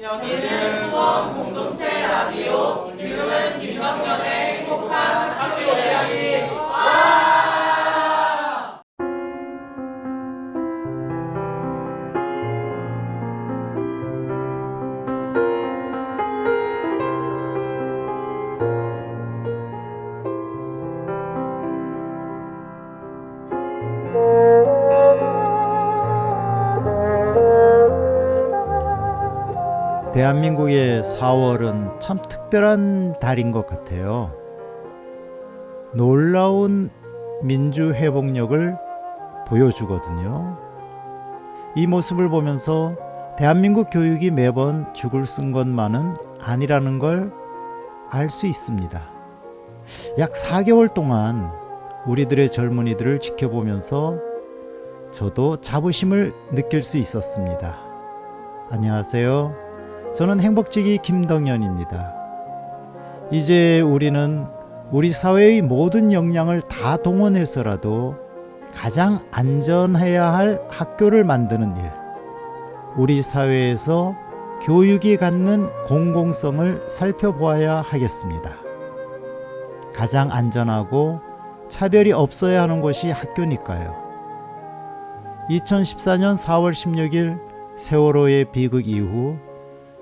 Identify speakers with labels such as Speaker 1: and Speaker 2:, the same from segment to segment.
Speaker 1: 여기는 수원 공동체 라디오. 지금은 김덕연의 행복한 학교 이야기.
Speaker 2: 대한민국의 4월은 참 특별한 달인 것 같아요. 놀라운 민주회복력을 보여주거든요. 이 모습을 보면서 대한민국 교육이 매번 죽을 쓴 것만은 아니라는 걸 알 수 있습니다. 약 4개월 동안 우리들의 젊은이들을 지켜보면서 저도 자부심을 느낄 수 있었습니다. 안녕하세요. 저는 행복지기 김덕연입니다. 이제 우리는 우리 사회의 모든 역량을 다 동원해서라도 가장 안전해야 할 학교를 만드는 일, 우리 사회에서 교육이 갖는 공공성을 살펴보아야 하겠습니다. 가장 안전하고 차별이 없어야 하는 곳이 학교니까요. 2014년 4월 16일 세월호의 비극 이후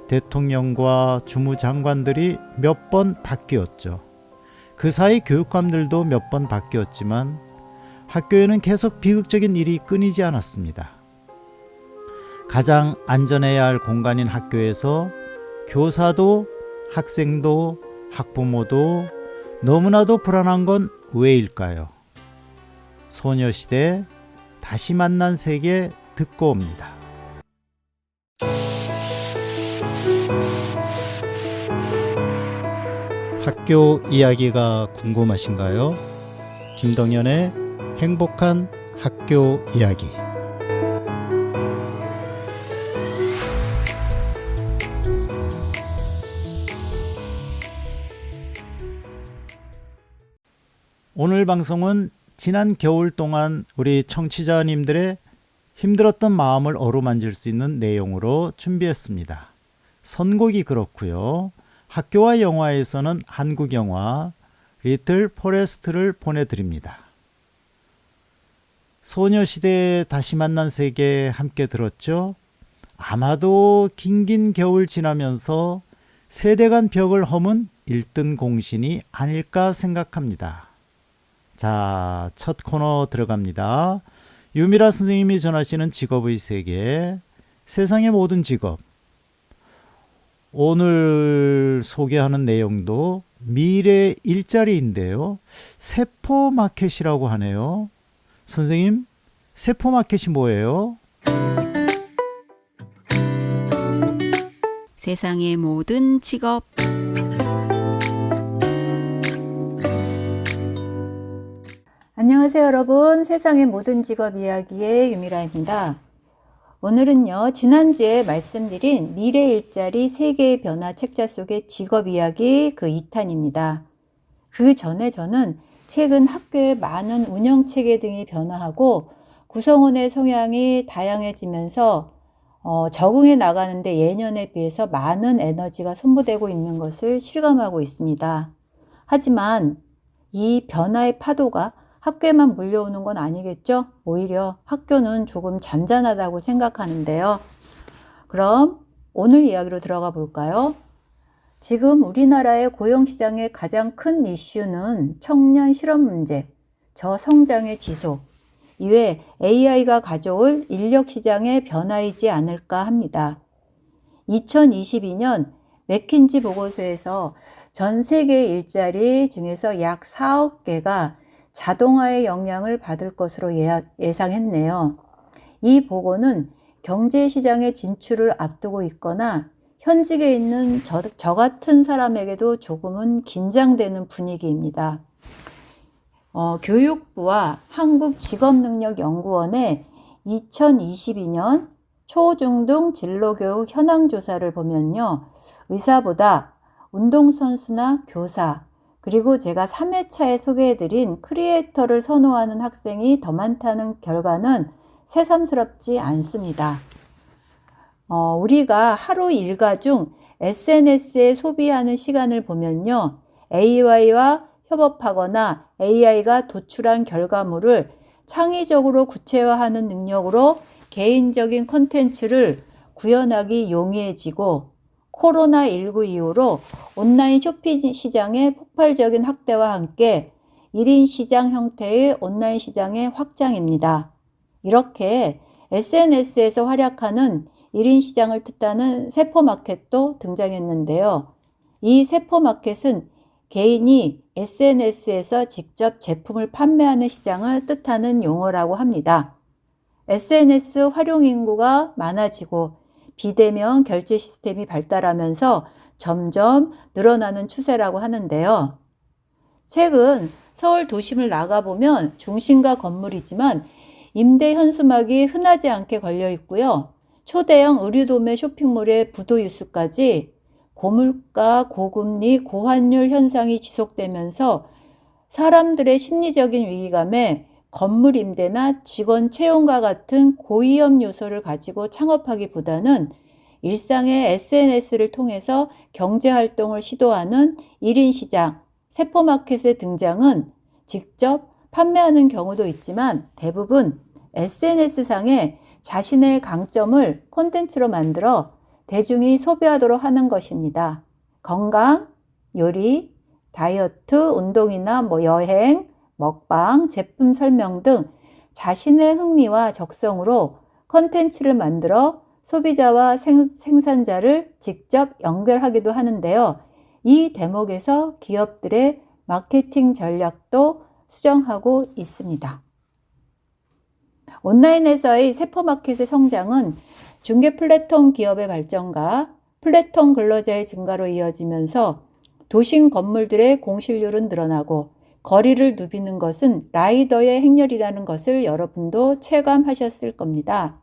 Speaker 2: 대통령과 주무장관들이 몇 번 바뀌었죠. 그 사이 교육감들도 몇 번 바뀌었지만 학교에는 계속 비극적인 일이 끊이지 않았습니다. 가장 안전해야 할 공간인 학교에서 교사도 학생도 학부모도 너무나도 불안한 건 왜일까요? 소녀시대 다시 만난 세계 듣고 옵니다. 학교 이야기가 궁금하신가요? 김덕연의 행복한 학교 이야기. 오늘 방송은 지난 겨울 동안 우리 청취자님들의 힘들었던 마음을 어루만질 수 있는 내용으로 준비했습니다. 선곡이 그렇고요. 학교와 영화에서는 한국 영화 리틀 포레스트를 보내드립니다. 소녀시대 다시 만난 세계 함께 들었죠? 아마도 긴긴 겨울 지나면서 세대 간 벽을 허문 1등 공신이 아닐까 생각합니다. 자, 첫 코너 들어갑니다. 유미라 선생님이 전하시는 직업의 세계, 세상의 모든 직업. 오늘 소개하는 내용도 미래 일자리인데요. 세포마켓이라고 하네요. 선생님, 세포마켓이 뭐예요?
Speaker 3: 세상의 모든 직업.
Speaker 4: 안녕하세요, 여러분. 세상의 모든 직업 이야기의 유미라입니다. 오늘은요, 지난주에 말씀드린 미래 일자리 세계의 변화 책자 속의 직업 이야기 그 2탄입니다. 그 전에 저는 최근 학교의 많은 운영 체계 등이 변화하고 구성원의 성향이 다양해지면서 적응해 나가는데 예년에 비해서 많은 에너지가 소모되고 있는 것을 실감하고 있습니다. 하지만 이 변화의 파도가 학교에만 몰려오는 건 아니겠죠? 오히려 학교는 조금 잔잔하다고 생각하는데요. 그럼 오늘 이야기로 들어가 볼까요? 지금 우리나라의 고용시장의 가장 큰 이슈는 청년 실업 문제, 저성장의 지속, 이외 AI가 가져올 인력시장의 변화이지 않을까 합니다. 2022년 맥킨지 보고서에서 전 세계 일자리 중에서 약 4억 개가 자동화의 영향을 받을 것으로 예상했네요. 이 보고는 경제시장의 진출을 앞두고 있거나 현직에 있는 저 같은 사람에게도 조금은 긴장되는 분위기입니다. 교육부와 한국직업능력연구원의 2022년 초중등 진로교육 현황조사를 보면요. 의사보다 운동선수나 교사, 그리고 제가 3회차에 소개해드린 크리에이터를 선호하는 학생이 더 많다는 결과는 새삼스럽지 않습니다. 우리가 하루 일과 중 SNS에 소비하는 시간을 보면요. AI와 협업하거나 AI가 도출한 결과물을 창의적으로 구체화하는 능력으로 개인적인 콘텐츠를 구현하기 용이해지고 코로나19 이후로 온라인 쇼핑 시장의 폭발적인 확대와 함께 1인 시장 형태의 온라인 시장의 확장입니다. 이렇게 SNS에서 활약하는 1인 시장을 뜻하는 세포마켓도 등장했는데요. 이 세포마켓은 개인이 SNS에서 직접 제품을 판매하는 시장을 뜻하는 용어라고 합니다. SNS 활용 인구가 많아지고 비대면 결제 시스템이 발달하면서 점점 늘어나는 추세라고 하는데요. 최근 서울 도심을 나가보면 중심가 건물이지만 임대 현수막이 흔하지 않게 걸려 있고요. 초대형 의류도매 쇼핑몰의 부도 유수까지 고물가, 고금리, 고환율 현상이 지속되면서 사람들의 심리적인 위기감에 건물 임대나 직원 채용과 같은 고위험 요소를 가지고 창업하기보다는 일상의 SNS를 통해서 경제활동을 시도하는 1인 시장, 세포마켓의 등장은 직접 판매하는 경우도 있지만 대부분 SNS상에 자신의 강점을 콘텐츠로 만들어 대중이 소비하도록 하는 것입니다. 건강, 요리, 다이어트, 운동이나 여행, 먹방, 제품 설명 등 자신의 흥미와 적성으로 콘텐츠를 만들어 소비자와 생산자를 직접 연결하기도 하는데요. 이 대목에서 기업들의 마케팅 전략도 수정하고 있습니다. 온라인에서의 세포마켓의 성장은 중개 플랫폼 기업의 발전과 플랫폼 근로자의 증가로 이어지면서 도심 건물들의 공실률은 늘어나고 거리를 누비는 것은 라이더의 행렬이라는 것을 여러분도 체감하셨을 겁니다.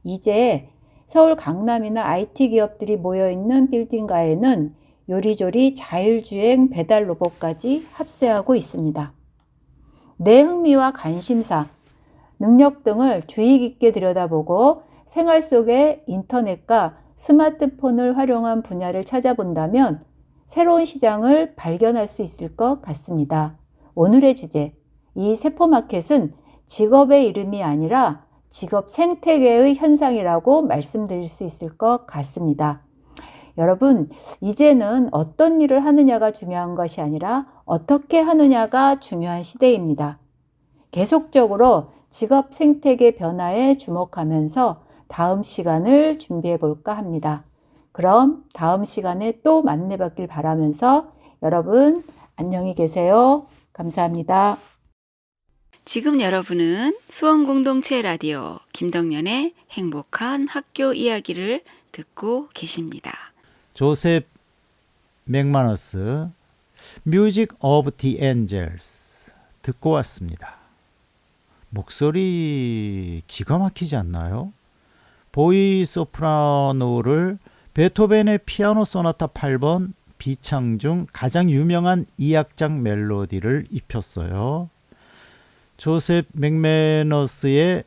Speaker 4: 이제 서울 강남이나 IT 기업들이 모여있는 빌딩가에는 요리조리 자율주행 배달 로봇까지 합세하고 있습니다. 내 흥미와 관심사, 능력 등을 주의 깊게 들여다보고 생활 속의 인터넷과 스마트폰을 활용한 분야를 찾아본다면 새로운 시장을 발견할 수 있을 것 같습니다. 오늘의 주제, 이 세포마켓은 직업의 이름이 아니라 직업 생태계의 현상이라고 말씀드릴 수 있을 것 같습니다. 여러분, 이제는 어떤 일을 하느냐가 중요한 것이 아니라 어떻게 하느냐가 중요한 시대입니다. 계속적으로 직업 생태계 변화에 주목하면서 다음 시간을 준비해 볼까 합니다. 그럼 다음 시간에 또 만나뵙길 바라면서 여러분 안녕히 계세요. 감사합니다.
Speaker 3: 지금 여러분은 수원공동체 라디오 김덕년의 행복한 학교 이야기를 듣고 계십니다.
Speaker 2: 조셉 맥마너스 뮤직 오브 디 엔젤스 듣고 왔습니다. 목소리 기가 막히지 않나요? 보이 소프라노를 베토벤의 피아노 소나타 8번 비창 중 가장 유명한 2악장 멜로디를 입혔어요. 조셉 맥마너스의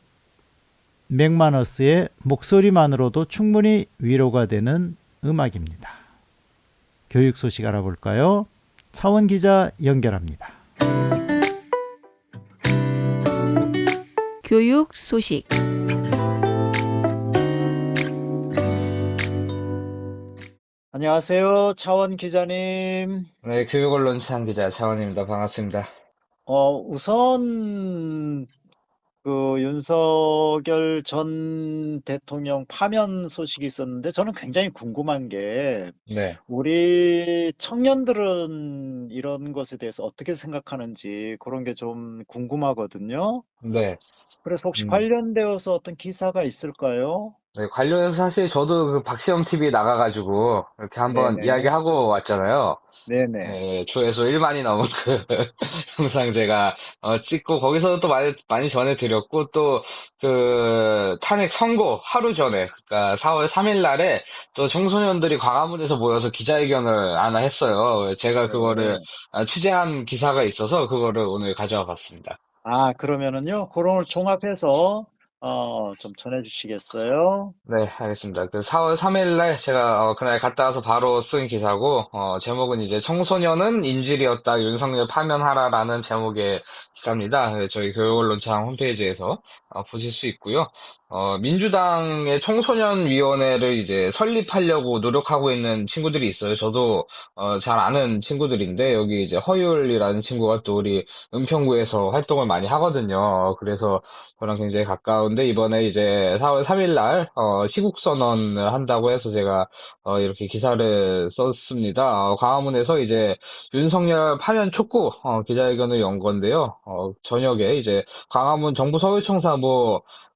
Speaker 2: 목소리만으로도 충분히 위로가 되는 음악입니다. 교육 소식 알아볼까요? 차원 기자 연결합니다.
Speaker 3: 교육 소식.
Speaker 2: 안녕하세요. 차원 기자님.
Speaker 5: 네, 교육언론 취한 기자 차원입니다. 반갑습니다.
Speaker 2: 우선 윤석열 전 대통령 파면 소식이 있었는데 저는 굉장히 궁금한 게
Speaker 5: 네,
Speaker 2: 우리 청년들은 이런 것에 대해서 어떻게 생각하는지 그런 게 좀 궁금하거든요.
Speaker 5: 네,
Speaker 2: 그래서 혹시
Speaker 5: 음,
Speaker 2: 관련되어서 어떤 기사가 있을까요?
Speaker 5: 네, 관련해서 사실 저도 그 박시영 TV에 나가가지고 이렇게 한번
Speaker 2: 네네.
Speaker 5: 이야기하고 왔잖아요.
Speaker 2: 네네.
Speaker 5: 네, 조회수 1만이 넘은 그 영상 제가 찍고 거기서도 또 많이 전해드렸고 또 그 탄핵 선고 하루 전에 그러니까 4월 3일 날에 또 청소년들이 광화문에서 모여서 기자회견을 하나 했어요. 제가 그거를
Speaker 2: 네.
Speaker 5: 취재한 기사가 있어서 그거를 오늘 가져와 봤습니다.
Speaker 2: 그러면은요, 그런 걸 종합해서 좀 전해주시겠어요?
Speaker 5: 네, 알겠습니다. 그 4월 3일 날 제가 그날 갔다 와서 바로 쓴 기사고, 제목은 이제 청소년은 인질이었다, 윤석열 파면하라라는 제목의 기사입니다. 네, 저희 교육언론창 홈페이지에서 보실 수 있고요. 민주당의 청소년위원회를 이제 설립하려고 노력하고 있는 친구들이 있어요. 저도 잘 아는 친구들인데, 여기 이제 허율이라는 친구가 또 우리 은평구에서 활동을 많이 하거든요. 그래서 저랑 굉장히 가까운데 이번에 이제 4월 3일 날 시국 선언을 한다고 해서 제가 이렇게 기사를 썼습니다. 광화문에서 이제 윤석열 파면 촉구 기자회견을 연 건데요. 저녁에 이제 광화문 정부 서울청사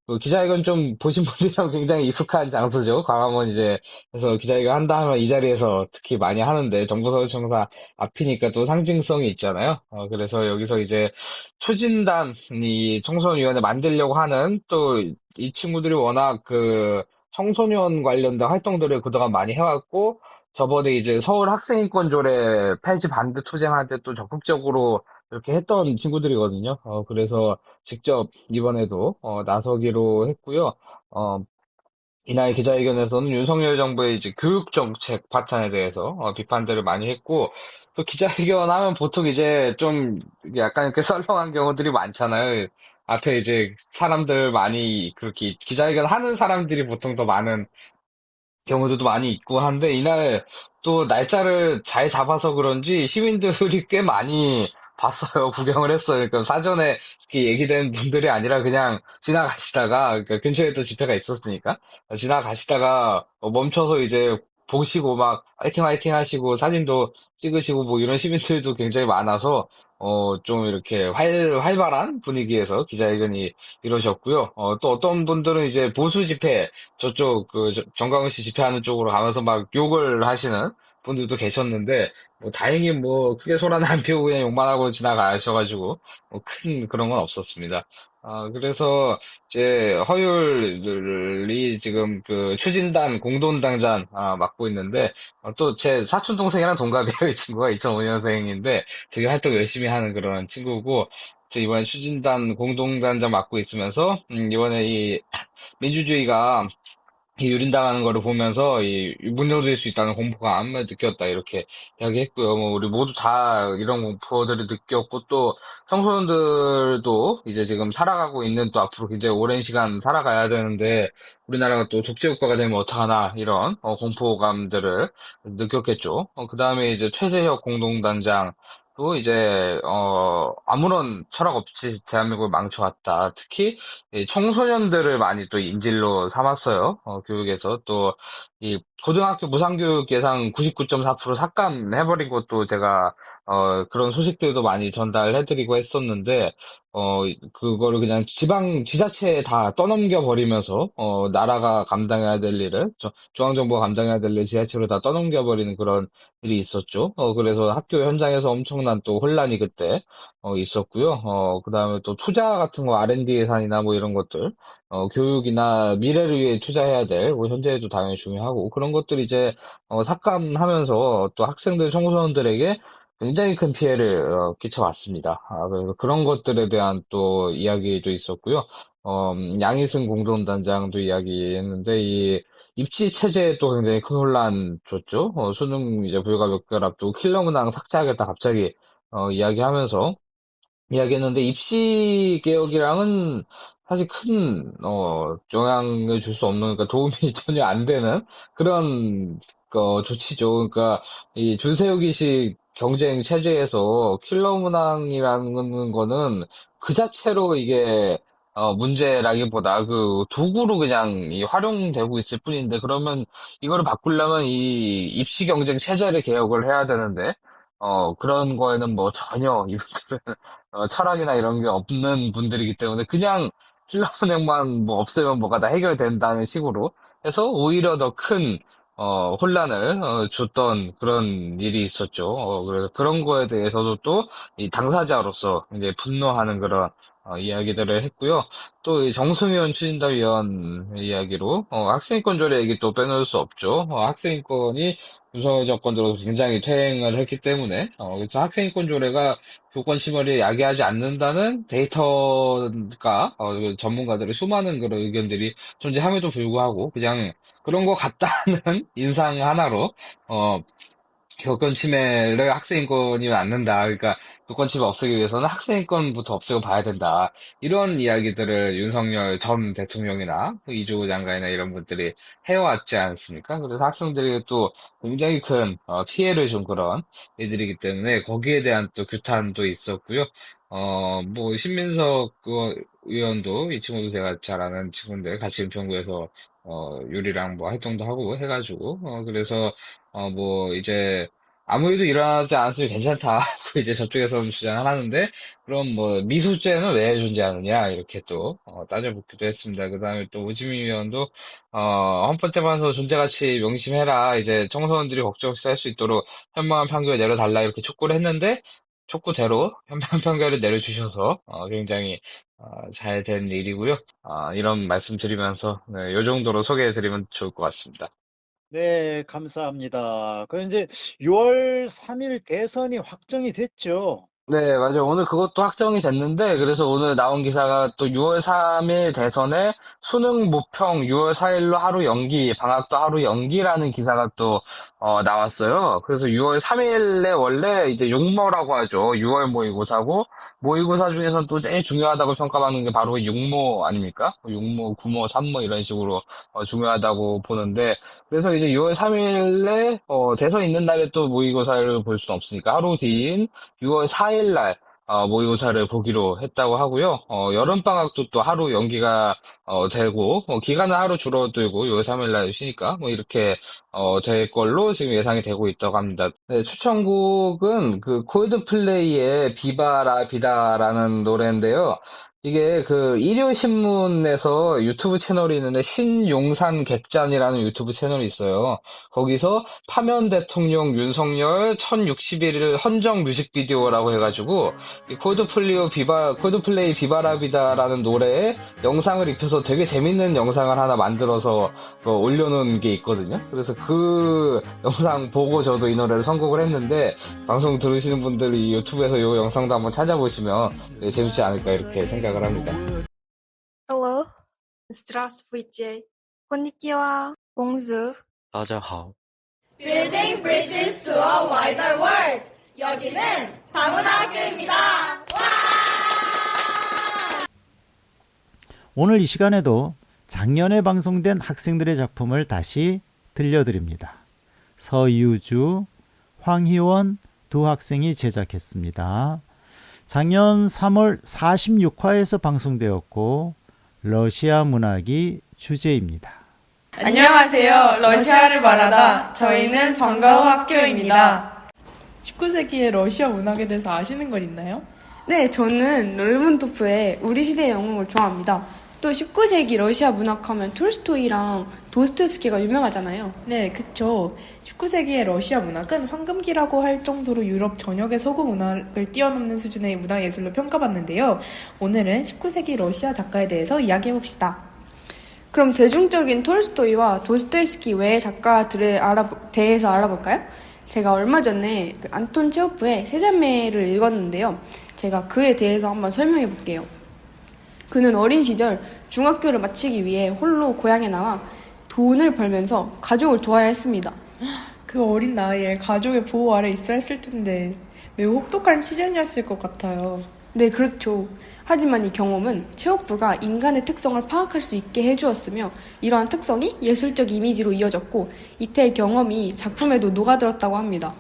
Speaker 5: 그 기자회견 좀 보신 분들이랑 굉장히 익숙한 장소죠. 광화문 이제 그래서 기자회견 한다 하면 이 자리에서 특히 많이 하는데 정부 서울청사 앞이니까 또 상징성이 있잖아요. 그래서 여기서 이제 추진단이 청소년위원회 만들려고 하는 또 이 친구들이 워낙 그 청소년 관련된 활동들을 그동안 많이 해왔고 저번에 이제 서울 학생인권조례 폐지 반대 투쟁할 때 또 적극적으로 이렇게 했던 친구들이거든요. 그래서 직접 이번에도 나서기로 했고요. 어, 이날 기자회견에서는 윤석열 정부의 이제 교육 정책 파탄에 대해서 비판들을 많이 했고 또 기자회견 하면 보통 이제 좀 약간 이렇게 썰렁한 경우들이 많잖아요. 앞에 이제 사람들 많이 그렇게 기자회견 하는 사람들이 보통 더 많은 경우들도 많이 있고 한데 이날 또 날짜를 잘 잡아서 그런지 시민들이 꽤 많이 봤어요. 구경을 했어요. 그러니까 사전에 이렇게 얘기된 분들이 아니라 그냥 지나가시다가 그러니까 근처에 또 집회가 있었으니까 지나가시다가 멈춰서 이제 보시고 막 화이팅 화이팅 하시고 사진도 찍으시고 뭐 이런 시민들도 굉장히 많아서 좀 이렇게 활발한 분위기에서 기자회견이 이루어졌고요. 또 어떤 분들은 이제 보수 집회 저쪽 정광훈 씨 집회하는 쪽으로 가면서 막 욕을 하시는 분들도 계셨는데 뭐 다행히 뭐 크게 소란안 피우고 그냥 욕만 하고 지나가셔가지고 뭐 큰 그런 건 없었습니다. 그래서 이제 허율이 지금 그 추진단 공동당장 맡고 있는데 또 제 사촌 동생이랑 동갑이에요. 이 친구가 2005년생인데 되게 활동 열심히 하는 그런 친구고 이번에 추진단 공동단장 맡고 있으면서 이번에 이 민주주의가 이 유린당하는 거를 보면서 이 무너질 수 있다는 공포감을 느꼈다 이렇게 이야기했고요. 뭐 우리 모두 다 이런 공포들을 느꼈고 또 청소년들도 이제 지금 살아가고 있는 또 앞으로 굉장히 오랜 시간 살아가야 되는데 우리나라가 또 독재국가가 되면 어떡하나 이런 공포감들을 느꼈겠죠. 그다음에 이제 최재혁 공동단장 또 이제 아무런 철학 없이 대한민국을 망쳐왔다. 특히 이 청소년들을 많이 또 인질로 삼았어요. 교육에서 또 이 고등학교 무상교육 예상 99.4% 삭감해버린 것도 제가 그런 소식들도 많이 전달해드리고 했었는데 그거를 그냥 지자체에 다 떠넘겨 버리면서 나라가 감당해야 될 일을 중앙정부가 감당해야 될 일을 지자체로 다 떠넘겨 버리는 그런 일이 있었죠. 그래서 학교 현장에서 엄청난 또 혼란이 그때 있었고요. 그다음에 또 투자 같은 거 R&D 예산이나 뭐 이런 것들, 교육이나 미래를 위해 투자해야 될, 뭐 현재에도 당연히 중요하고 그런 것들이 이제 삭감하면서 또 학생들, 청소년들에게 굉장히 큰 피해를 끼쳐왔습니다. 그래서 그런 것들에 대한 또 이야기도 있었고요. 양희승 공동단장도 이야기했는데 이 입시 체제에 또 굉장히 큰 혼란 줬죠. 수능 이제 불과 몇 개월 앞두고 킬러 문항 삭제하겠다 갑자기 이야기하면서 이야기했는데 입시 개혁이랑은 사실 큰 영향을 줄 수 없는 그러니까 도움이 전혀 안 되는 그런 조치죠. 그러니까 이 줄세우기식 경쟁 체제에서 킬러 문항이라는 거는 그 자체로 이게 문제라기보다 그 도구로 그냥 활용되고 있을 뿐인데 그러면 이거를 바꾸려면 이 입시 경쟁 체제를 개혁을 해야 되는데 그런 거에는 뭐 전혀 이분들은 철학이나 이런 게 없는 분들이기 때문에 그냥 신라은행만 뭐 없애면 뭐가 다 해결된다는 식으로 해서 오히려 더 큰 혼란을 줬던 그런 일이 있었죠. 그래서 그런 거에 대해서도 또 이 당사자로서 이제 분노하는 그런 이야기들을 했고요. 또 이 정승위원 추진단위원 이야기로 학생인권 조례 얘기 또 빼놓을 수 없죠. 학생인권이 윤석열 정권 들어서 굉장히 퇴행을 했기 때문에 그래서 학생인권 조례가 교권 침해를 야기하지 않는다는 데이터가 전문가들의 수많은 그런 의견들이 존재함에도 불구하고 그냥 그런 것 같다는 인상 하나로 교권 침해를 학생인권이 않는다. 그러니까 교권 침해 없애기 위해서는 학생인권부터 없애고 봐야 된다. 이런 이야기들을 윤석열 전 대통령이나 이주호 장관이나 이런 분들이 해왔지 않습니까? 그래서 학생들이 또 굉장히 큰 피해를 준 그런 일들이기 때문에 거기에 대한 또 규탄도 있었고요. 뭐 신민석 의원도 이 친구도 제가 잘 아는 친구인데 같이 은평구에서 유리랑 뭐 활동도 하고 해가지고 그래서 뭐 이제 아무 일도 일어나지 않았으면 괜찮다. 이제 저쪽에서는 주장을 하는데 그럼 뭐 미수죄는 왜 존재하느냐 이렇게 또 따져보기도 했습니다. 그다음에 또 오지민 의원도 헌법재판소 존재가치 명심해라. 이제 청소년들이 걱정 없이 할 수 있도록 현명한 판결을 내려달라 이렇게 촉구를 했는데 촉구대로 현명한 판결을 내려주셔서 굉장히 잘 된 일이고요. 이런 말씀 드리면서 네, 이 정도로 소개해드리면 좋을 것 같습니다.
Speaker 2: 네, 감사합니다. 그 이제 6월 3일 대선이 확정이 됐죠.
Speaker 5: 네, 맞아요. 오늘 그것도 확정이 됐는데, 그래서 오늘 나온 기사가 또 6월 3일 대선에 수능 모평 6월 4일로 하루 연기, 방학도 하루 연기라는 기사가 또, 나왔어요. 그래서 6월 3일에 원래 이제 육모라고 하죠. 6월 모의고사고, 모의고사 중에서는 또 제일 중요하다고 평가받는 게 바로 육모 아닙니까? 육모, 구모, 삼모 이런 식으로 중요하다고 보는데, 그래서 이제 6월 3일에, 대선 있는 날에 또 모의고사를 볼 수는 없으니까 하루 뒤인 6월 4일 날 모의고사를 보기로 했다고 하고요. 여름방학도 또 하루 연기가 되고 기간은 하루 줄어들고 6월 3일 날 쉬니까 뭐 이렇게 될 걸로 지금 예상이 되고 있다고 합니다. 네, 추천곡은 그 콜드플레이의 비바라 비다라는 노래인데요. 이게 그 일요신문에서 유튜브 채널이 있는데 신용산 객잔이라는 유튜브 채널이 있어요. 거기서 파면 대통령 윤석열 1061일 헌정 뮤직비디오라고 해가지고 이 콜드플레이 비바라비다라는 노래에 영상을 입혀서 되게 재밌는 영상을 하나 만들어서 올려놓은 게 있거든요. 그래서 그 영상 보고 저도 이 노래를 선곡을 했는데 방송 들으시는 분들이 유튜브에서 이 영상도 한번 찾아보시면 네, 재밌지 않을까 이렇게 생각을 합니다.
Speaker 6: Hello. Здравствуйте. Konnichiwa. Bonjour.
Speaker 7: 大家好。
Speaker 1: Building bridges to a wider world. 여기는 다문화학교입니다.
Speaker 2: 오늘 이 시간에도 작년에 방송된 학생들의 작품을 다시 들려드립니다. 서유주, 황희원 두 학생이 제작했습니다. 작년 3월 46화에서 방송되었고 러시아 문학이 주제입니다.
Speaker 8: 안녕하세요. 러시아를 말하다. 저희는 방과후 학교입니다. 19세기의 러시아 문학에 대해서 아시는 것 있나요?
Speaker 6: 네, 저는 르몬토프의 우리 시대의 영웅을 좋아합니다. 또 19세기 러시아 문학하면 톨스토이랑 도스토옙스키가 유명하잖아요.
Speaker 8: 네, 그쵸. 19세기의 러시아 문학은 황금기라고 할 정도로 유럽 전역의 서구 문학을 뛰어넘는 수준의 문화예술로 평가받는데요. 오늘은 19세기 러시아 작가에 대해서 이야기해봅시다.
Speaker 6: 그럼 대중적인 톨스토이와 도스토옙스키 외의 작가들에 대해서 알아볼까요? 제가 얼마 전에 그 안톤 체호프의 세자매를 읽었는데요. 제가 그에 대해서 한번 설명해 볼게요. 그는 어린 시절 중학교를 마치기 위해 홀로 고향에 나와 돈을 벌면서 가족을 도와야 했습니다.
Speaker 8: 그 어린 나이에 가족의 보호 아래 있어야 했을 텐데 매우 혹독한 시련이었을 것 같아요.
Speaker 6: 네, 그렇죠. 하지만 이 경험은 체호프가 인간의 특성을 파악할 수 있게 해주었으며 이러한 특성이 예술적 이미지로 이어졌고 이때의 경험이 작품에도 녹아들었다고 합니다.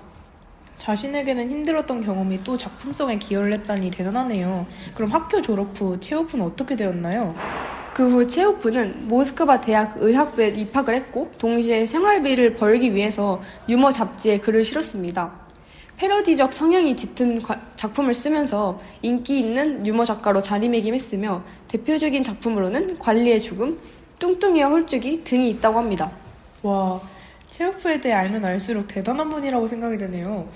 Speaker 8: 자신에게는 힘들었던 경험이 또 작품성에 기여를 했다니 대단하네요. 그럼 학교 졸업 후 체호프는 어떻게 되었나요?
Speaker 6: 그 후 체호프는 모스크바 대학 의학부에 입학을 했고 동시에 생활비를 벌기 위해서 유머 잡지에 글을 실었습니다. 패러디적 성향이 짙은 작품을 쓰면서 인기 있는 유머 작가로 자리매김했으며 대표적인 작품으로는 관리의 죽음, 뚱뚱이와 홀쭉이 등이 있다고 합니다.
Speaker 8: 와, 체호프에 대해 알면 알수록 대단한 분이라고 생각이 되네요.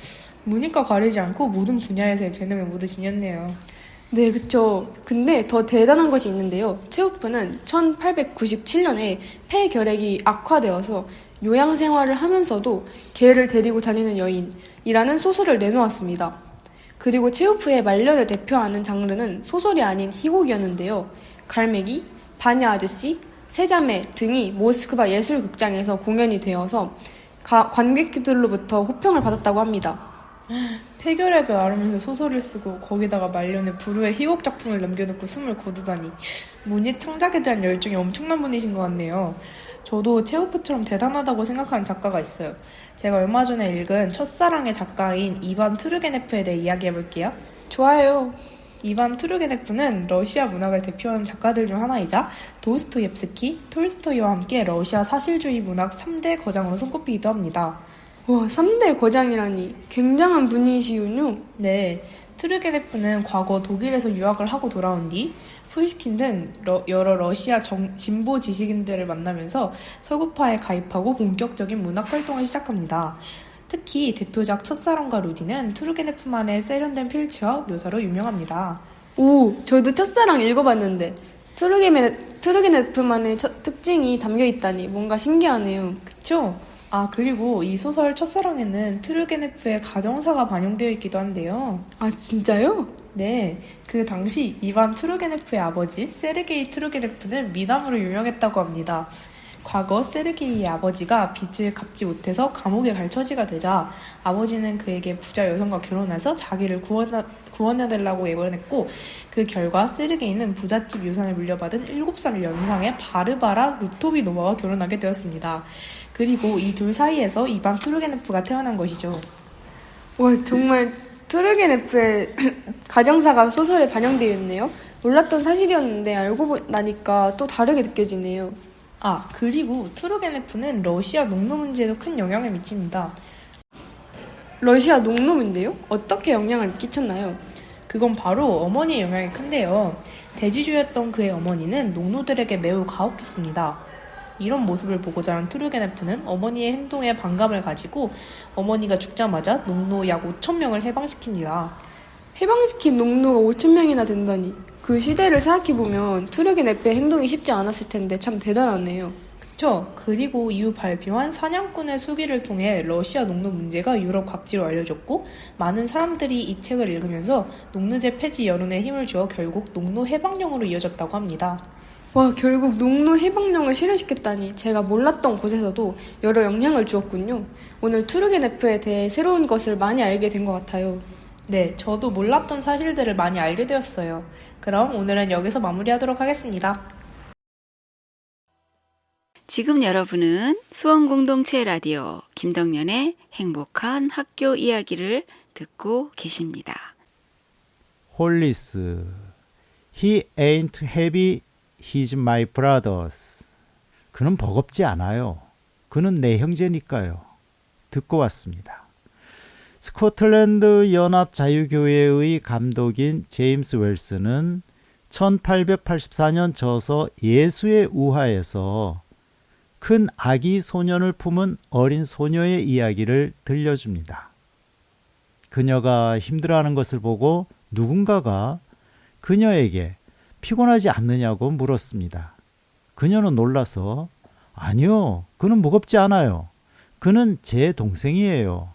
Speaker 8: 문이과 가리지 않고 모든 분야에서의 재능을 모두 지녔네요.
Speaker 6: 네, 그쵸. 근데 더 대단한 것이 있는데요. 체오프는 1897년에 폐결핵이 악화되어서 요양 생활을 하면서도 개를 데리고 다니는 여인이라는 소설을 내놓았습니다. 그리고 체오프의 말년을 대표하는 장르는 소설이 아닌 희곡이었는데요. 갈매기, 바냐 아저씨, 세자매 등이 모스크바 예술극장에서 공연이 되어서 관객들로부터 호평을 받았다고 합니다.
Speaker 8: 폐결핵을 앓으면서 소설을 쓰고 거기다가 말년에 불후의 희곡 작품을 남겨놓고 숨을 거두다니 문예 창작에 대한 열정이 엄청난 분이신 것 같네요. 저도 체호프처럼 대단하다고 생각하는 작가가 있어요. 제가 얼마 전에 읽은 첫사랑의 작가인 이반 투르게네프에 대해 이야기해볼게요.
Speaker 6: 좋아요.
Speaker 8: 이반 투르게네프는 러시아 문학을 대표하는 작가들 중 하나이자 도스토옙스키, 톨스토이와 함께 러시아 사실주의 문학 3대 거장으로 손꼽히기도 합니다.
Speaker 6: 와, 3대 거장이라니 굉장한 분이시군요.
Speaker 8: 네, 투르게네프는 과거 독일에서 유학을 하고 돌아온 뒤 푸시킨 등 여러 러시아 진보 지식인들을 만나면서 서구파에 가입하고 본격적인 문학 활동을 시작합니다. 특히 대표작 첫사랑과 루디는 투르게네프만의 세련된 필치와 묘사로 유명합니다.
Speaker 6: 오, 저도 첫사랑 읽어봤는데 투르게네프만의 특징이 담겨있다니 뭔가 신기하네요.
Speaker 8: 그쵸? 아, 그리고 이 소설 첫사랑에는 투르게네프의 가정사가 반영되어 있기도 한데요.
Speaker 6: 아, 진짜요?
Speaker 8: 네, 그 당시 이반 투르게네프의 아버지 세르게이 투르게네프는 미남으로 유명했다고 합니다. 과거 세르게이의 아버지가 빚을 갚지 못해서 감옥에 갈 처지가 되자 아버지는 그에게 부자 여성과 결혼해서 자기를 구원해달라고 예언했고, 그 결과 세르게이는 부잣집 유산을 물려받은 7살 연상의 바르바라 루토비노바와 결혼하게 되었습니다. 그리고 이 둘 사이에서 이반 투르게네프가 태어난 것이죠.
Speaker 6: 와, 정말 투르게네프의 가정사가 소설에 반영되어 있네요. 몰랐던 사실이었는데 알고 나니까 또 다르게 느껴지네요.
Speaker 8: 아, 그리고 투르게네프는 러시아 농노 문제에도 큰 영향을 미칩니다.
Speaker 6: 러시아 농노 문제요? 어떻게 영향을 끼쳤나요?
Speaker 8: 그건 바로 어머니의 영향이 큰데요. 대지주였던 그의 어머니는 농노들에게 매우 가혹했습니다. 이런 모습을 보고 자란 투르게네프는 어머니의 행동에 반감을 가지고 어머니가 죽자마자 농노 약 5,000명을 해방시킵니다.
Speaker 6: 해방시킨 농노가 5,000명이나 된다니. 그 시대를 생각해보면 투르게네프의 행동이 쉽지 않았을 텐데 참 대단하네요.
Speaker 8: 그쵸? 그리고 이후 발표한 사냥꾼의 수기를 통해 러시아 농노 문제가 유럽 각지로 알려졌고, 많은 사람들이 이 책을 읽으면서 농노제 폐지 여론에 힘을 주어 결국 농노 해방령으로 이어졌다고 합니다.
Speaker 6: 와, 결국 농노 해방령을 실현시켰다니. 제가 몰랐던 곳에서도 여러 영향을 주었군요. 오늘 투르게네프에 대해 새로운 것을 많이 알게 된 것 같아요.
Speaker 8: 네, 저도 몰랐던 사실들을 많이 알게 되었어요. 그럼 오늘은 여기서 마무리하도록 하겠습니다.
Speaker 3: 지금 여러분은 수원공동체 라디오 김덕년의 행복한 학교 이야기를 듣고 계십니다.
Speaker 2: 홀리스 He ain't heavy, he's my brothers. 그는 버겁지 않아요. 그는 내 형제니까요. 듣고 왔습니다. 스코틀랜드 연합자유교회의 감독인 제임스 웰스는 1884년 저서 예수의 우화에서 큰 아기 소년을 품은 어린 소녀의 이야기를 들려줍니다. 그녀가 힘들어하는 것을 보고 누군가가 그녀에게 피곤하지 않느냐고 물었습니다. 그녀는 놀라서 아니요, 그는 무겁지 않아요. 그는 제 동생이에요.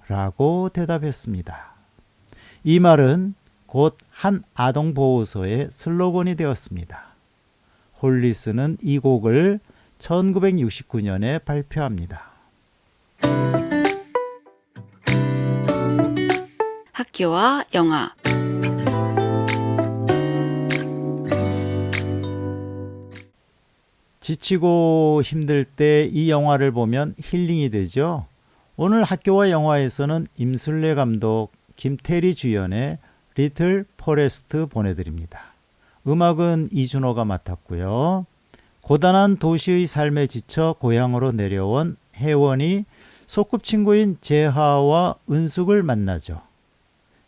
Speaker 2: 라고 대답했습니다. 이 말은 곧 한 아동보호소의 슬로건이 되었습니다. 홀리스는 이 곡을 1969년에 발표합니다.
Speaker 3: 학교와 영화
Speaker 2: 지치고 힘들 때 이 영화를 보면 힐링이 되죠. 오늘 학교와 영화에서는 임술래 감독, 김태리 주연의 리틀 포레스트 보내드립니다. 음악은 이준호가 맡았고요. 고단한 도시의 삶에 지쳐 고향으로 내려온 혜원이 소꿉친구인 재하와 은숙을 만나죠.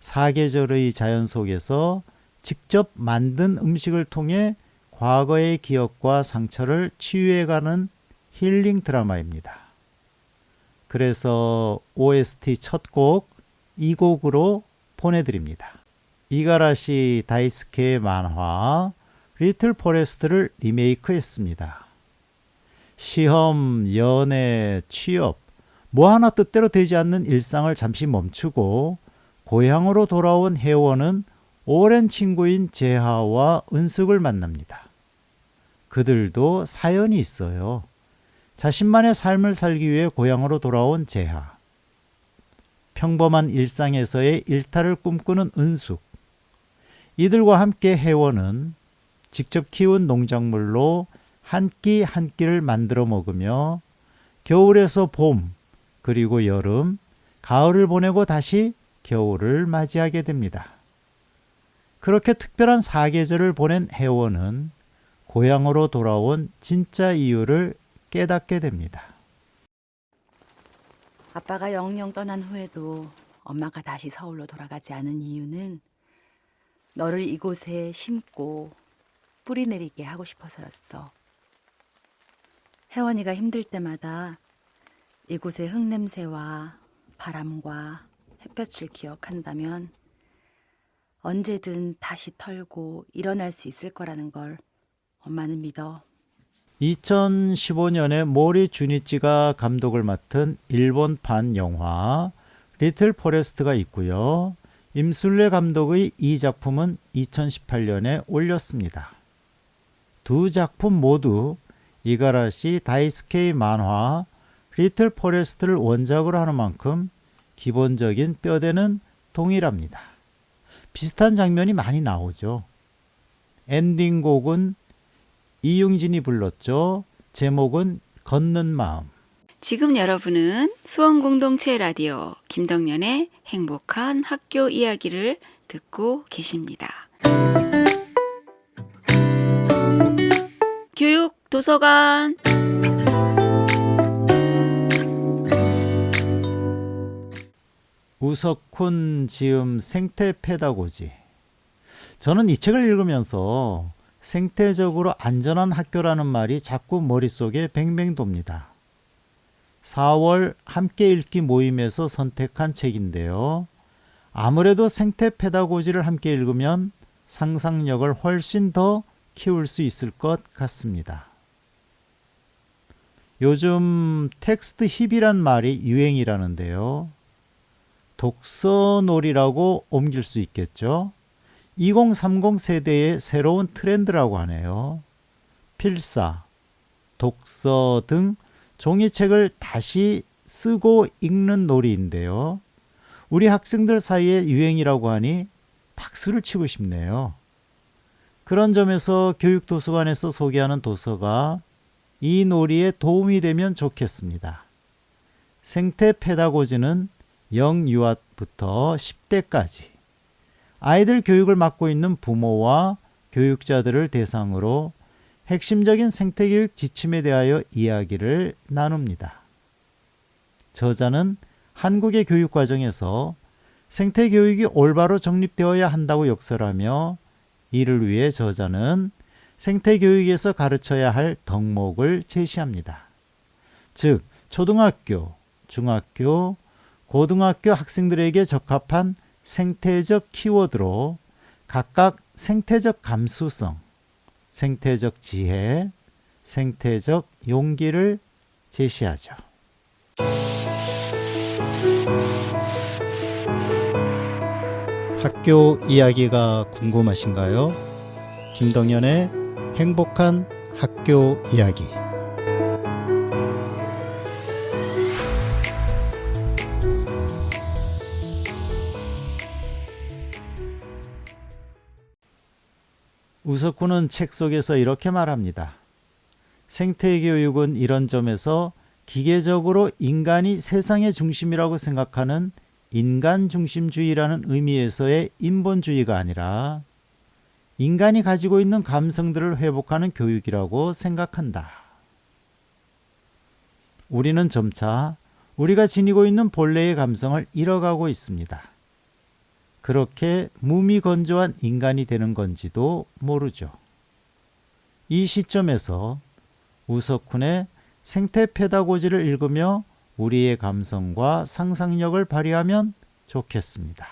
Speaker 2: 사계절의 자연 속에서 직접 만든 음식을 통해 과거의 기억과 상처를 치유해가는 힐링 드라마입니다. 그래서 OST 첫 곡 이 곡으로 보내드립니다. 이가라시 다이스케의 만화 리틀 포레스트를 리메이크했습니다. 시험, 연애, 취업, 뭐 하나 뜻대로 되지 않는 일상을 잠시 멈추고 고향으로 돌아온 혜원은 오랜 친구인 재하와 은숙을 만납니다. 그들도 사연이 있어요. 자신만의 삶을 살기 위해 고향으로 돌아온 재하. 평범한 일상에서의 일탈을 꿈꾸는 은숙. 이들과 함께 혜원은 직접 키운 농작물로 한 끼 한 끼를 만들어 먹으며 겨울에서 봄, 그리고 여름, 가을을 보내고 다시 겨울을 맞이하게 됩니다. 그렇게 특별한 사계절을 보낸 혜원은 고향으로 돌아온 진짜 이유를 깨닫게 됩니다.
Speaker 7: 아빠가 영영 떠난 후에도 엄마가 다시 서울로 돌아가지 않은 이유는 너를 이곳에 심고 뿌리 내리게 하고 싶어서였어. 혜원이가 힘들 때마다 이곳의 흙냄새와 바람과 햇볕을 기억한다면 언제든 다시 털고 일어날 수 있을 거라는 걸 엄마는 믿어.
Speaker 2: 2015년에 모리 주니치가 감독을 맡은 일본판 영화 리틀 포레스트가 있고요. 임술래 감독의 이 작품은 2018년에 올렸습니다. 두 작품 모두 이가라시 다이스케의 만화 리틀 포레스트를 원작으로 하는 만큼 기본적인 뼈대는 동일합니다. 비슷한 장면이 많이 나오죠. 엔딩곡은 이용진이 불렀죠. 제목은 걷는 마음.
Speaker 3: 지금 여러분은 수원공동체 라디오 김덕년의 행복한 학교 이야기를 듣고 계십니다. 교육 도서관.
Speaker 2: 우석훈 지음 생태 페다고지. 저는 이 책을 읽으면서 생태적으로 안전한 학교라는 말이 자꾸 머릿속에 뱅뱅 돕니다. 4월 함께 읽기 모임에서 선택한 책인데요. 아무래도 생태 페다고지를 함께 읽으면 상상력을 훨씬 더 키울 수 있을 것 같습니다. 요즘 텍스트 힙이란 말이 유행이라는데요. 독서놀이라고 옮길 수 있겠죠. 2030 세대의 새로운 트렌드라고 하네요. 필사, 독서 등 종이책을 다시 쓰고 읽는 놀이인데요. 우리 학생들 사이에 유행이라고 하니 박수를 치고 싶네요. 그런 점에서 교육도서관에서 소개하는 도서가 이 놀이에 도움이 되면 좋겠습니다. 생태 페다고지는 영유아부터 10대까지 아이들 교육을 맡고 있는 부모와 교육자들을 대상으로 핵심적인 생태교육 지침에 대하여 이야기를 나눕니다. 저자는 한국의 교육 과정에서 생태교육이 올바로 정립되어야 한다고 역설하며 이를 위해 저자는 생태교육에서 가르쳐야 할 덕목을 제시합니다. 즉, 초등학교, 중학교, 고등학교 학생들에게 적합한 생태적 키워드로 각각 생태적 감수성, 생태적 지혜, 생태적 용기를 제시하죠. 학교 이야기가 궁금하신가요? 김덕년의 행복한 학교 이야기. 우석훈은 책 속에서 이렇게 말합니다. 생태교육은 이런 점에서 기계적으로 인간이 세상의 중심이라고 생각하는 인간중심주의라는 의미에서의 인본주의가 아니라 인간이 가지고 있는 감성들을 회복하는 교육이라고 생각한다. 우리는 점차 우리가 지니고 있는 본래의 감성을 잃어가고 있습니다. 그렇게 무미건조한 인간이 되는 건지도 모르죠. 이 시점에서 우석훈의 생태 페다고지를 읽으며 우리의 감성과 상상력을 발휘하면 좋겠습니다.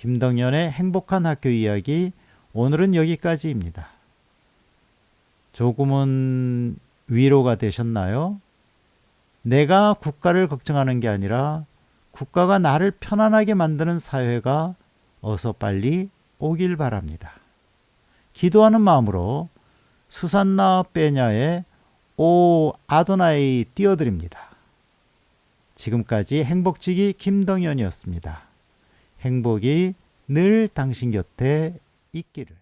Speaker 2: 김덕연의 행복한 학교 이야기, 오늘은 여기까지입니다. 조금은 위로가 되셨나요? 내가 국가를 걱정하는 게 아니라 국가가 나를 편안하게 만드는 사회가 어서 빨리 오길 바랍니다. 기도하는 마음으로 수산나 빼냐의 오 아도나이 띄워드립니다. 지금까지 행복지기 김덕연이었습니다. 행복이 늘 당신 곁에 있기를.